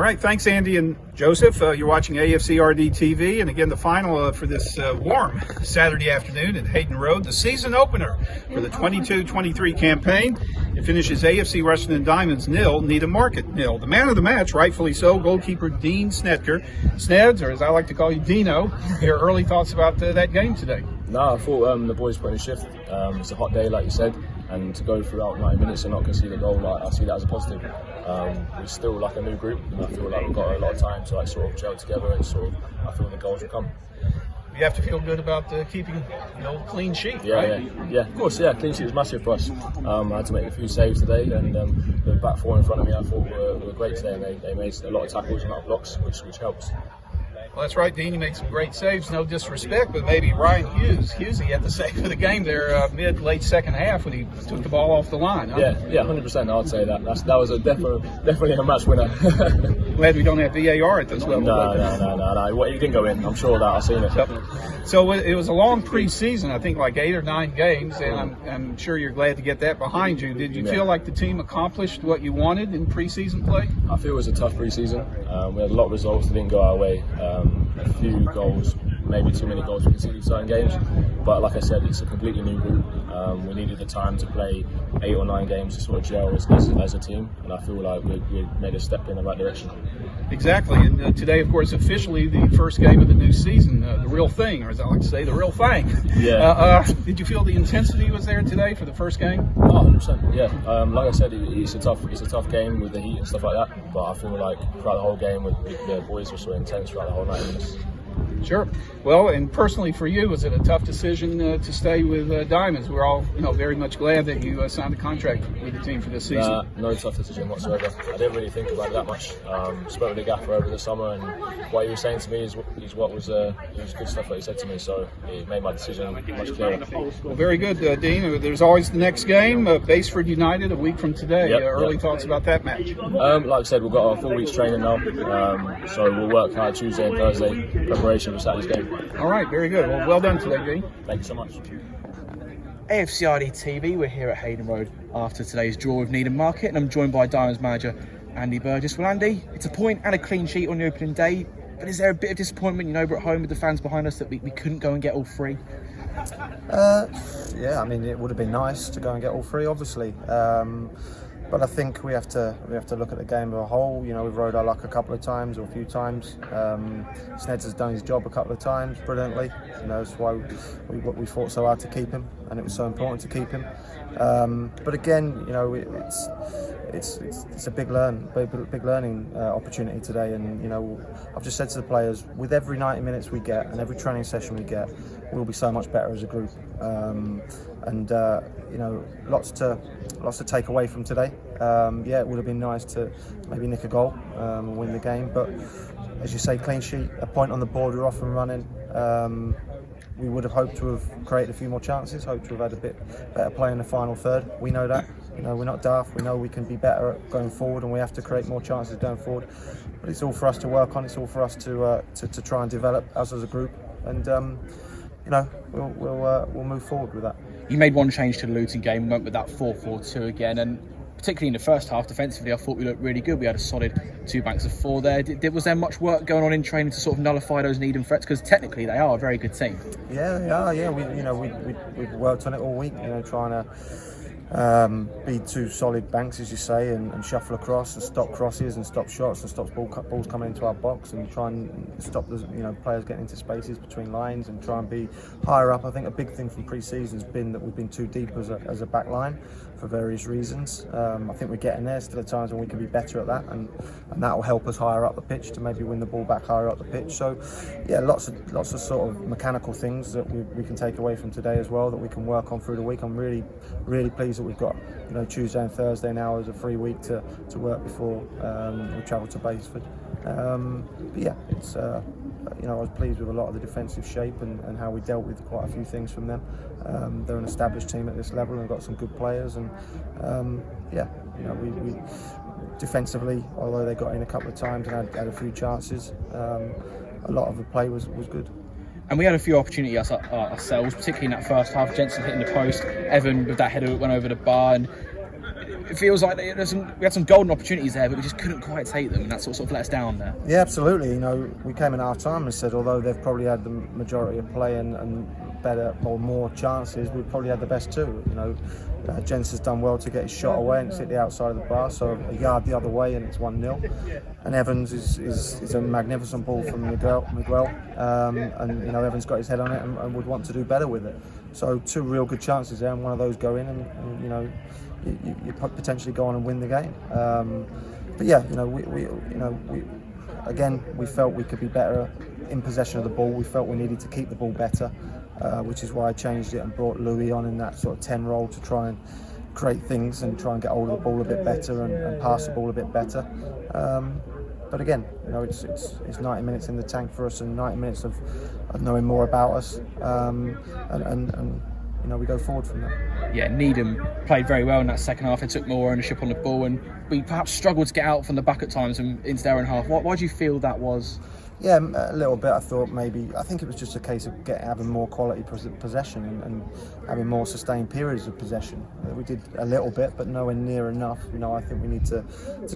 right, thanks Andy and Joseph. You're watching AFCRDTV, and again the final for this warm Saturday afternoon at Hayden Road, the season opener for the 22-23 campaign. It finishes AFC Rushden Diamonds 0, Needham Market 0. The man of the match, rightfully so, goalkeeper Dean Snedker. Sneds, or as I like to call you, Dino, your early thoughts about that game today? No, I thought the boys put in a shift. It's a hot day, like you said, and to go throughout 90 minutes and not concede a goal, I see that as a positive. We're still like a new group, and I feel like we've got a lot of time to like sort of gel together, and I feel the goals will come. You have to feel good about keeping the old clean sheet, yeah, right? Yeah, of course, yeah. Clean sheet was massive for us. I had to make a few saves today, and the back four in front of me I thought were great today, and they made a lot of tackles and a lot of blocks, which helps. Well, that's right, Dean. You made some great saves. No disrespect, but maybe Ryan Hughes, he had the save of the game there late second half when he took the ball off the line. Huh? Yeah, 100%. I'd say that. That was definitely a match winner. Glad we don't have VAR at this level. No. Well, he didn't go in. I'm sure of that. I've seen it. So it was a long preseason, I think like 8 or 9 games, and I'm sure you're glad to get that behind you. Did you feel like the team accomplished what you wanted in preseason play? I feel it was a tough preseason. We had a lot of results that didn't go our way. A few goals, maybe too many goals we conceded in certain games. But like I said, it's a completely new group. We needed the time to play 8 or 9 games to sort of gel as a team, and I feel like we made a step in the right direction. Exactly, and today, of course, officially the first game of the new season, the real thing, or as I like to say, the real thing. Yeah. Did you feel the intensity was there today for the first game? Oh, 100%. Yeah. Like I said, it's a tough game with the heat and stuff like that. But I feel like throughout the whole game, the boys were so intense throughout the whole 90 minutes. Sure. Well, and personally for you, was it a tough decision to stay with Diamonds? We're all, very much glad that you signed a contract with the team for this season. No tough decision whatsoever. I didn't really think about it that much. Spoke with the gaffer over the summer, and what he was saying to me is what was good stuff that he said to me. So it made my decision much clearer. Well, very good, Dean. There's always the next game, Baseford United, a week from today. Early thoughts about that match? Like I said, we've got a full week's training now, so we'll work hard Tuesday and Thursday preparation for Saturday's game. All right, very good. Well done today, Dean. Thank you so much. AFCRDTV, we're here at Hayden Road after today's draw with Needham Market, and I'm joined by Diamonds manager Andy Burgess. Well, Andy, it's a point and a clean sheet on the opening day, but is there a bit of disappointment, we're at home with the fans behind us, that we couldn't go and get all 3? Yeah, I mean, it would have been nice to go and get all 3, obviously. But I think we have to look at the game as a whole. We've rode our luck a couple of times, or a few times. Sneds has done his job a couple of times brilliantly. That's why we fought so hard to keep him, and it was so important to keep him. But again, it's a big learning opportunity today. And I've just said to the players, with every 90 minutes we get and every training session we get, we'll be so much better as a group. Lots to take away from today. It would have been nice to maybe nick a goal and win the game, but as you say, clean sheet, a point on the board, we're off and running. We would have hoped to have created a few more chances, hoped to have had a bit better play in the final third. We know that. We're not daft. We know we can be better at going forward, and we have to create more chances going forward. But it's all for us to work on. It's all for us to try and develop us as a group, and we'll move forward with that. You made one change to the Luton game and went with that 4-4-2 again, and particularly in the first half defensively, I thought we looked really good. We had a solid 2 banks of 4 there. Was there much work going on in training to sort of nullify those Needham threats? Because technically they are a very good team. Yeah, they are. Yeah, we've worked on it all week. Trying to be 2 solid banks, as you say, and shuffle across and stop crosses and stop shots and stop balls coming into our box, and try and stop the players getting into spaces between lines and try and be higher up. I think a big thing from pre-season has been that we've been too deep as a back line for various reasons. I think we're getting there. Still at times when we can be better at that, and that will help us higher up the pitch to maybe win the ball back higher up the pitch. So yeah, lots of sort of mechanical things that we can take away from today as well, that we can work on through the week. I'm really that we've got Tuesday and Thursday now as a free week to work before we travel to Baseford. But yeah, it's I was pleased with a lot of the defensive shape and how we dealt with quite a few things from them. They're an established team at this level and got some good players, and we defensively, although they got in a couple of times and had a few chances, a lot of the play was good. And we had a few opportunities ourselves, particularly in that first half. Jensen hitting the post, Evan with that header that went over the bar, and it feels like we had some golden opportunities there, but we just couldn't quite take them, and that sort of let us down there. Yeah, absolutely. You know, we came in half time and said, although they've probably had the majority of play and better or more chances, we've probably had the best too. You know, Jens has done well to get his shot away and it's hit the outside of the bar, so a yard the other way and it's 1-0. And Evans is a magnificent ball from Miguel, and you know, Evans got his head on it and would want to do better with it. So 2 real good chances there, and one of those go in, and you know, you potentially go on and win the game. But yeah, you know, we felt we could be better in possession of the ball. We felt we needed to keep the ball better, which is why I changed it and brought Louis on in that sort of 10 role to try and create things and try and get hold of the ball a bit better and pass the ball a bit better. But again, you know, it's 90 minutes in the tank for us and 90 minutes of knowing more about us, and you know, we go forward from there. Yeah, Needham played very well in that second half. They took more ownership on the ball, and we perhaps struggled to get out from the back at times and into their own half. Why do you feel that was? Yeah, a little bit. I think it was just a case of having more quality possession and having more sustained periods of possession. We did a little bit, but nowhere near enough. You know, I think we need to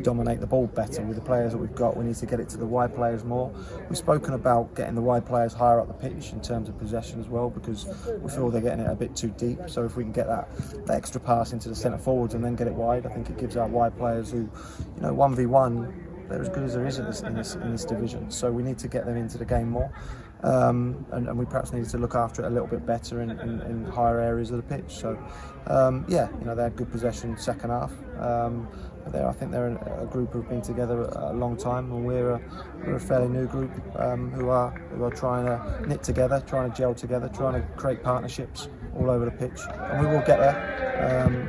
dominate the ball better with the players that we've got. We need to get it to the wide players more. We've spoken about getting the wide players higher up the pitch in terms of possession as well, because we feel they're getting it a bit too deep. So if we can get that extra pass into the centre forwards and then get it wide, I think it gives our wide players who, you know, 1v1. They're as good as there is in this division, so we need to get them into the game more, and we perhaps need to look after it a little bit better in higher areas of the pitch. So yeah, you know, they had good possession second half. I think they're a group who've been together a long time, and we're a fairly new group who are trying to knit together, trying to gel together, trying to create partnerships all over the pitch, and we will get there.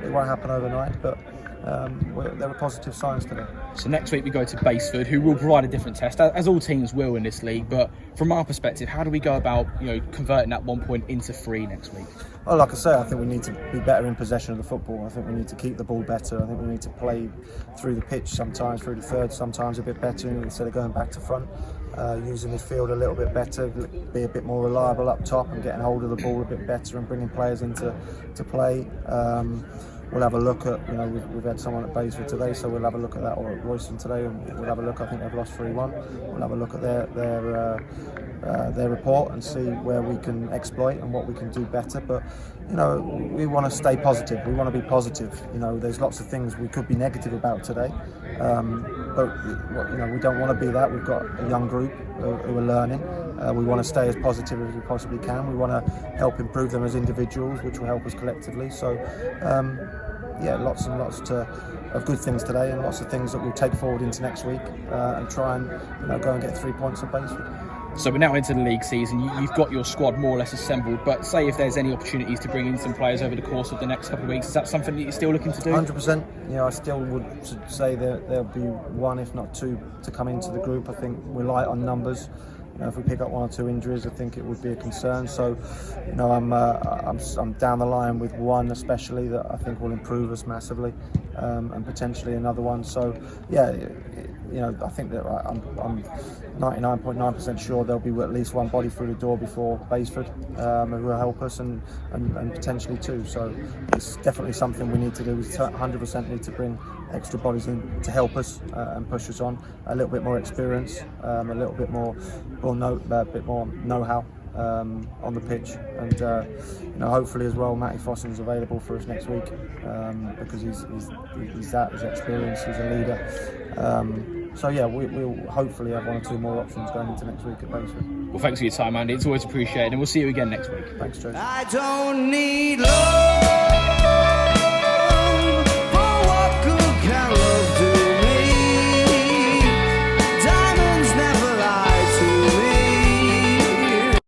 It won't happen overnight, but there are positive signs today. So next week we go to Baseford, who will provide a different test, as all teams will in this league. But from our perspective, how do we go about, you know, converting that 1 point into 3 next week? Well, like I say, I think we need to be better in possession of the football. I think we need to keep the ball better. I think we need to play through the pitch sometimes, through the third, sometimes a bit better instead of going back to front. Using midfield a little bit better, be a bit more reliable up top and getting hold of the ball a bit better and bringing players into play. We'll have a look at, you know, we've had someone at Baseford today, so we'll have a look at that, or at Royston today, and we'll have a look. I think they've lost 3-1. We'll have a look at their report and see where we can exploit and what we can do better. But you know, we want to stay positive. We want to be positive. You know, there's lots of things we could be negative about today, but you know, we don't want to be that. We've got a young group who are learning. We want to stay as positive as we possibly can. We want to help improve them as individuals, which will help us collectively. So yeah, lots and lots of good things today, and lots of things that we'll take forward into next week and try and, you know, go and get 3 points at Baseford. So we're now into the league season. You've got your squad more or less assembled, but say if there's any opportunities to bring in some players over the course of the next couple of weeks, is that something that you're still looking to do? 100%. You know, I still would say that there'll be 1, if not 2, to come into the group. I think we're light on numbers. You know, if we pick up 1 or 2 injuries, I think it would be a concern. So, you know, I'm down the line with 1 especially that I think will improve us massively, and potentially another one. So, yeah, you know, I think that I'm 99.9% sure there'll be at least 1 body through the door before Baseford, who will help us, and potentially 2. So it's definitely something we need to do. We 100% need to bring extra bodies in to help us and push us on. A little bit more experience, a little bit more know-how on the pitch, and you know, hopefully as well, Matty Fosson's available for us next week, because he's experienced, he's a leader. So yeah, we'll hopefully have 1 or 2 more options going into next week at Baseford. Well, thanks for your time, Andy. It's always appreciated, and we'll see you again next week. Thanks, Joe. I don't need love.